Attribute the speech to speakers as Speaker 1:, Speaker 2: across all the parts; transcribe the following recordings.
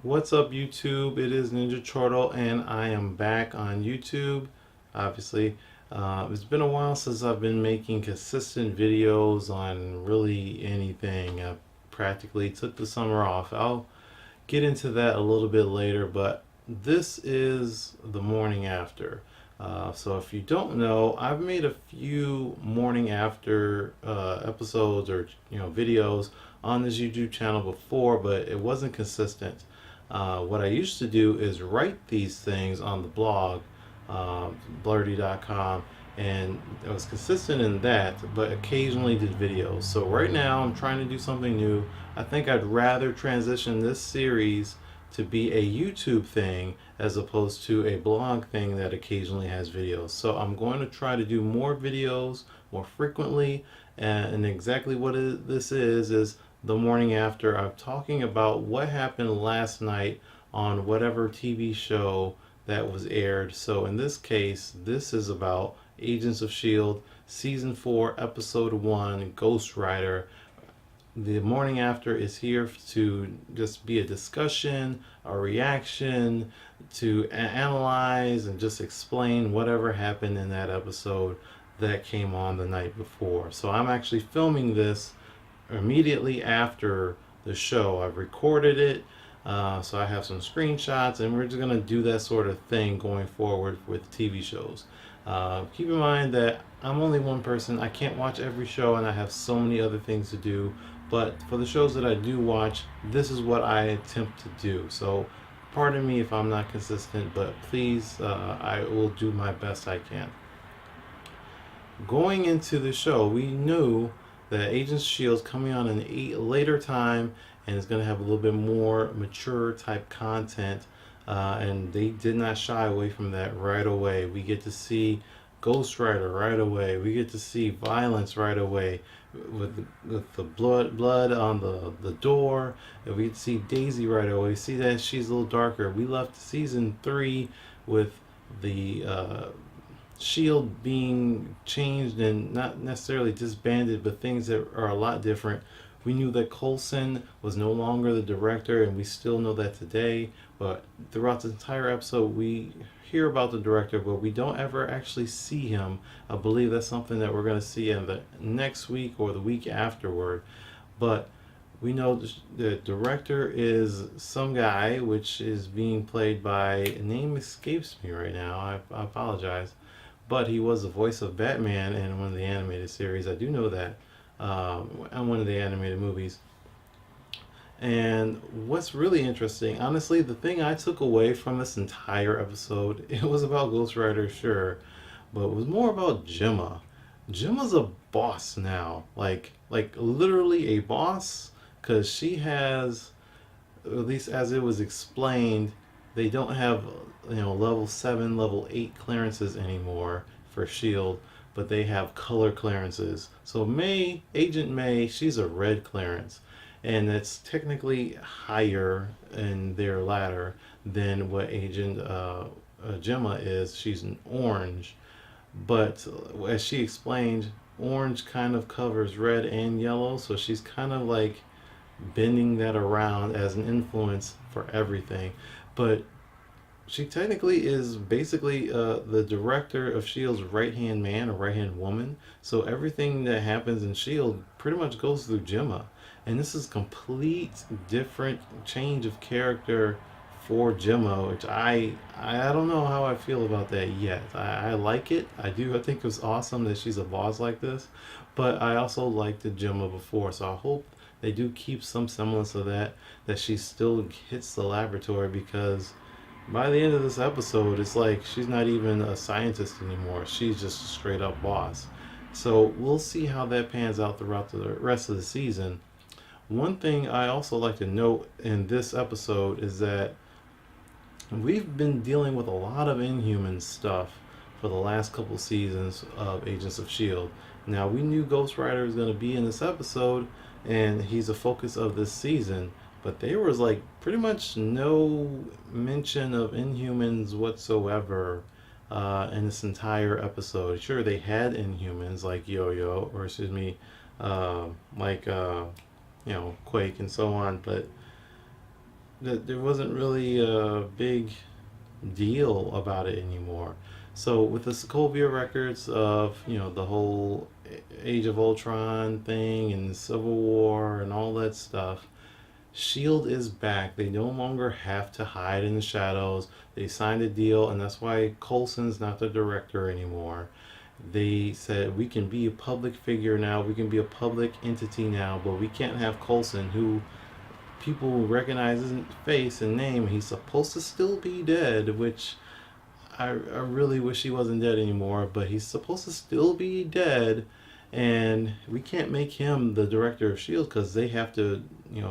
Speaker 1: What's up, YouTube? It is Ninja Turtle, and I am back on YouTube. Obviously, it's been a while since I've been making consistent videos on really anything. I practically took the summer off. I'll get into that a little bit later, but this is the morning after. So if you don't know, I've made a few morning after episodes or videos on this YouTube channel before, but it wasn't consistent. What I used to do is write these things on the blog, blurdy.com, and I was consistent in that, but occasionally did videos. So right now I'm trying to do something new. I think I'd rather transition this series to be a YouTube thing as opposed to a blog thing that occasionally has videos. So I'm going to try to do more videos more frequently, and exactly what this is the morning after. I'm talking about what happened last night on whatever TV show that was aired. So in this case, this is about Agents of S.H.I.E.L.D. Season 4, Episode 1, Ghost Rider. The morning after is here to just be a discussion, a reaction, to analyze and just explain whatever happened in that episode that came on the night before. So I'm actually filming this immediately after the show. I've recorded it, so I have some screenshots, and we're just going to do that sort of thing going forward with TV shows. Keep in mind that I'm only one person. I can't watch every show, and I have so many other things to do. But for the shows that I do watch, this is what I attempt to do. So pardon me if I'm not consistent, but please, I will do my best I can. Going into the show, we knew that Agents of S.H.I.E.L.D. is coming on in a later time, and it's going to have a little bit more mature type content, and they did not shy away from that right away. We get to see Ghost Rider right away. We get to see violence right away with the blood on the door, and we get to see Daisy right away. We see that she's a little darker. We left season 3 with the S.H.I.E.L.D. being changed and not necessarily disbanded, but things that are a lot different. We knew that Coulson was no longer the director, and we still know that today. But throughout the entire episode, we hear about the director, but we don't ever actually see him. I believe that's something that we're going to see in the next week or the week afterward. But we know the director is some guy, which is being played by, name escapes me right now. I apologize. But he was the voice of Batman in one of the animated series. I do know that. And one of the animated movies. And what's really interesting, honestly, the thing I took away from this entire episode, it was about Ghost Rider, sure, but it was more about Jemma. Jemma's a boss now, like literally a boss, because she has, at least as it was explained, they don't have level 7, level 8 clearances anymore for S.H.I.E.L.D., but they have color clearances. So Agent May, she's a red clearance, and it's technically higher in their ladder than what Agent Jemma is. She's an orange, but as she explained, orange kind of covers red and yellow, so she's kind of like bending that around as an influence for everything. But she technically is basically the director of S.H.I.E.L.D.'s right-hand man or right-hand woman. So everything that happens in S.H.I.E.L.D. pretty much goes through Jemma. And this is complete different change of character for Jemma, which I don't know how I feel about that yet. I like it. I do. I think it's awesome that she's a boss like this. But I also liked the Jemma before. So I hope they do keep some semblance of that she still hits the laboratory, because by the end of this episode, it's like she's not even a scientist anymore. She's just a straight up boss. So we'll see how that pans out throughout the rest of the season. One thing I also like to note in this episode is that we've been dealing with a lot of Inhuman stuff for the last couple seasons of Agents of S.H.I.E.L.D. Now, we knew Ghost Rider was going to be in this episode, and he's a focus of this season. But there was like pretty much no mention of Inhumans whatsoever in this entire episode. Sure, they had Inhumans like Yo-Yo, or excuse me, like Quake and so on, but that there wasn't really a big deal about it anymore. So with the Sokovia records of the whole Age of Ultron thing and Civil War and all that stuff, Shield is back. They no longer have to hide in the shadows. They signed a deal, and that's why Coulson's not the director anymore. They said we can be a public figure now. We can be a public entity now, but we can't have Coulson, who people recognize his face and name. He's supposed to still be dead, which I really wish he wasn't dead anymore, but he's supposed to still be dead, and we can't make him the director of S.H.I.E.L.D. because they have to,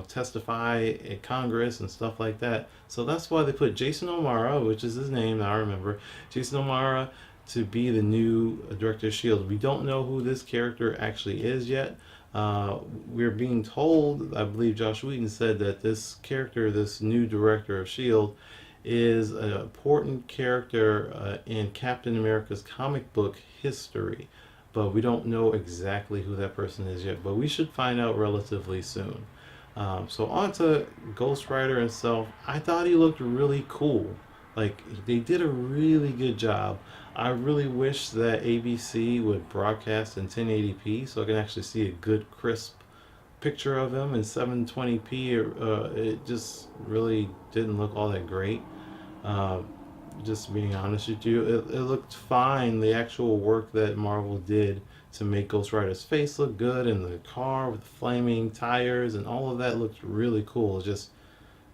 Speaker 1: testify at Congress and stuff like that. So that's why they put Jason O'Mara, which is his name now, I remember, Jason O'Mara, to be the new director of S.H.I.E.L.D. We don't know who this character actually is yet. We're being told, I believe Josh Whedon said that this character, this new director of S.H.I.E.L.D., is an important character in Captain America's comic book history, but we don't know exactly who that person is yet. But we should find out relatively soon. So on to Ghost Rider himself. I thought he looked really cool. Like they did a really good job. I really wish that ABC would broadcast in 1080p so I can actually see a good crisp picture of him in 720p. It just really didn't look all that great. Uh, just being honest with you, it looked fine. The actual work that Marvel did to make Ghost Rider's face look good, and the car with the flaming tires and all of that looked really cool. It's just,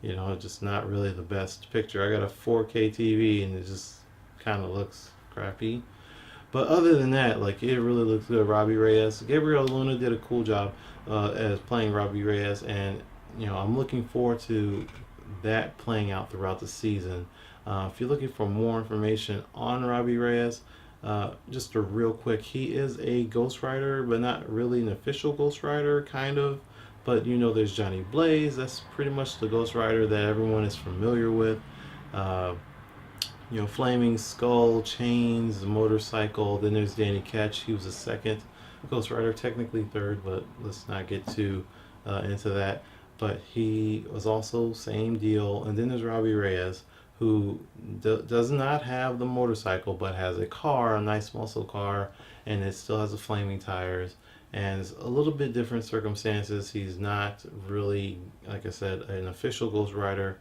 Speaker 1: just not really the best picture. I got a 4K TV and it just kind of looks crappy. But other than that, like it really looks good. Robbie Reyes, Gabriel Luna did a cool job as playing Robbie Reyes, and I'm looking forward to that playing out throughout the season. If you're looking for more information on Robbie Reyes, just a real quick, he is a Ghost Rider, but not really an official Ghost Rider, kind of. But there's Johnny Blaze. That's pretty much the Ghost Rider that everyone is familiar with. Uh, Flaming Skull, Chains, Motorcycle. Then there's Danny Ketch. He was the second Ghost Rider, technically third, but let's not get too into that. But he was also same deal. And then there's Robbie Reyes, who does not have the motorcycle, but has a car, a nice muscle car, and it still has the flaming tires. And it's a little bit different circumstances. He's not really, like I said, an official Ghost Rider,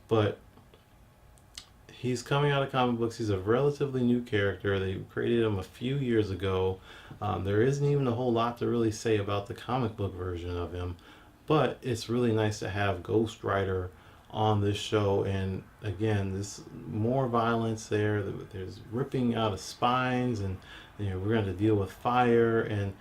Speaker 1: but he's coming out of comic books. He's a relatively new character. They created him a few years ago. There isn't even a whole lot to really say about the comic book version of him, but it's really nice to have Ghost Rider on this show. And again, this more violence there. There's ripping out of spines, and we're going to deal with fire. And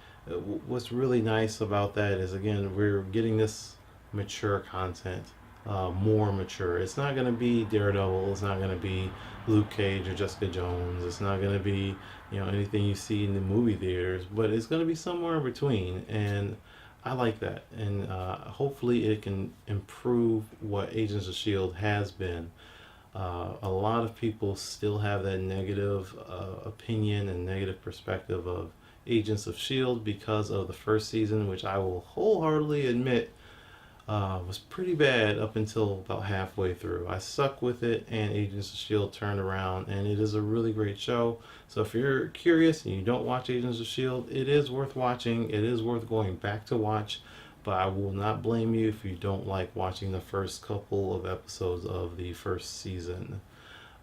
Speaker 1: what's really nice about that is, again, we're getting this mature content. More mature. It's not going to be Daredevil. It's not going to be Luke Cage or Jessica Jones. It's not going to be anything you see in the movie theaters. But it's going to be somewhere in between, and I like that. And hopefully it can improve what Agents of S.H.I.E.L.D. has been. A lot of people still have that negative opinion and negative perspective of Agents of S.H.I.E.L.D. because of the first season, which I will wholeheartedly admit was pretty bad up until about halfway through. I stuck with it, and Agents of S.H.I.E.L.D. turned around, and it is a really great show. So if you're curious and you don't watch Agents of S.H.I.E.L.D., it is worth watching. It is worth going back to watch, but I will not blame you if you don't like watching the first couple of episodes of the first season.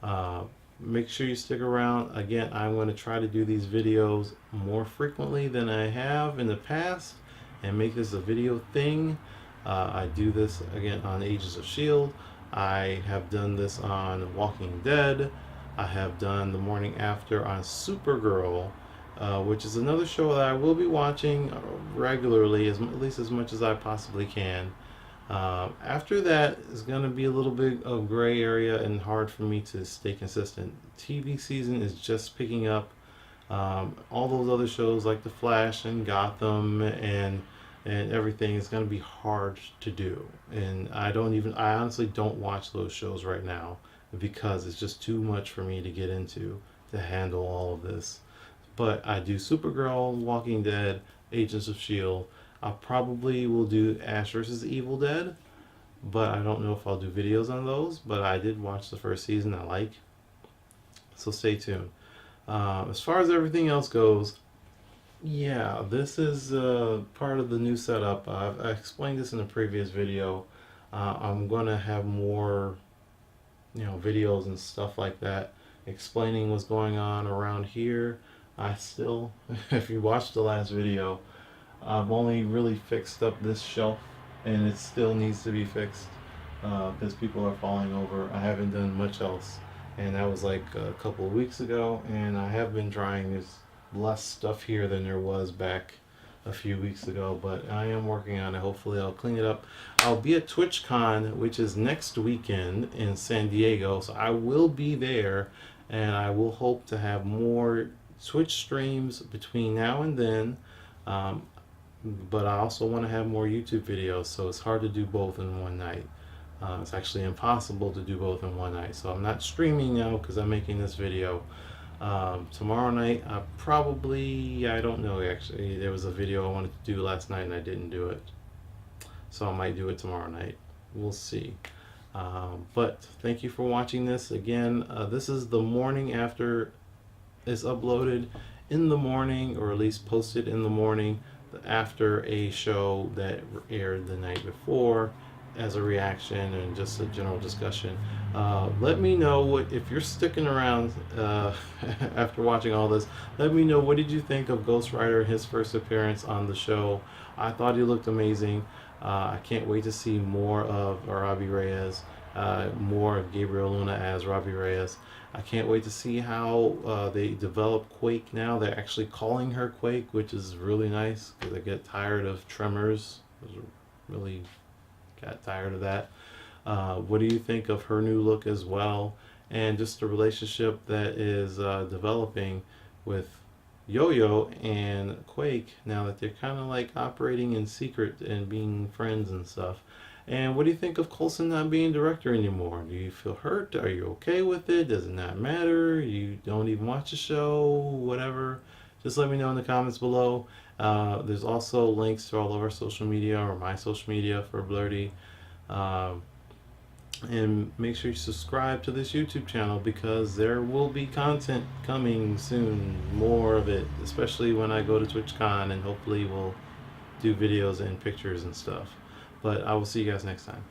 Speaker 1: Uh, Make sure you stick around. Again, I'm going to try to do these videos more frequently than I have in the past and make this a video thing. I do this again on Agents of S.H.I.E.L.D. I have done this on Walking Dead. I have done The Morning After on Supergirl, which is another show that I will be watching regularly, at least as much as I possibly can. After that is going to be a little bit of gray area and hard for me to stay consistent. TV season is just picking up. All those other shows like The Flash and Gotham and everything is going to be hard to do. And I honestly don't watch those shows right now because it's just too much for me to get into to handle all of this. But I do Supergirl, Walking Dead, Agents of S.H.I.E.L.D. I probably will do Ash vs. Evil Dead, but I don't know if I'll do videos on those. But I did watch the first season. I like, so stay tuned. As far as everything else goes, yeah, this is part of the new setup. I explained this in a previous video. I'm gonna have more, videos and stuff like that, explaining what's going on around here. I still, if you watched the last video, I've only really fixed up this shelf, and it still needs to be fixed because people are falling over. I haven't done much else, and that was like a couple of weeks ago. And I have been trying. There's less stuff here than there was back a few weeks ago, but I am working on it. Hopefully, I'll clean it up. I'll be at TwitchCon, which is next weekend in San Diego, so I will be there, and I will hope to have more Twitch streams between now and then. Um, but I also want to have more YouTube videos, so it's hard to do both in one night. It's actually impossible to do both in one night. So I'm not streaming now because I'm making this video. Tomorrow night, I don't know actually. There was a video I wanted to do last night and I didn't do it. So I might do it tomorrow night. We'll see. But thank you for watching this. Again, this is the morning after it's uploaded, in the morning, or at least posted in the morning, after a show that aired the night before, as a reaction and just a general discussion. Let me know what, if you're sticking around after watching all this. Let me know, what did you think of Ghost Rider, his first appearance on the show? I thought he looked amazing. I can't wait to see more of Robbie Reyes, more of Gabriel Luna as Robbie Reyes. I can't wait to see how they develop Quake now. They're actually calling her Quake, which is really nice because I get tired of Tremors. Really got tired of that. What do you think of her new look as well? And just the relationship that is developing with Yo-Yo and Quake now that they're kind of like operating in secret and being friends and stuff. And what do you think of Coulson not being director anymore? Do you feel hurt? Are you okay with it? Does it not matter? You don't even watch the show? Whatever. Just let me know in the comments below. There's also links to all of our social media, or my social media, for Blurdy. And make sure you subscribe to this YouTube channel because there will be content coming soon. More of it, especially when I go to TwitchCon, and hopefully we'll do videos and pictures and stuff. But I will see you guys next time.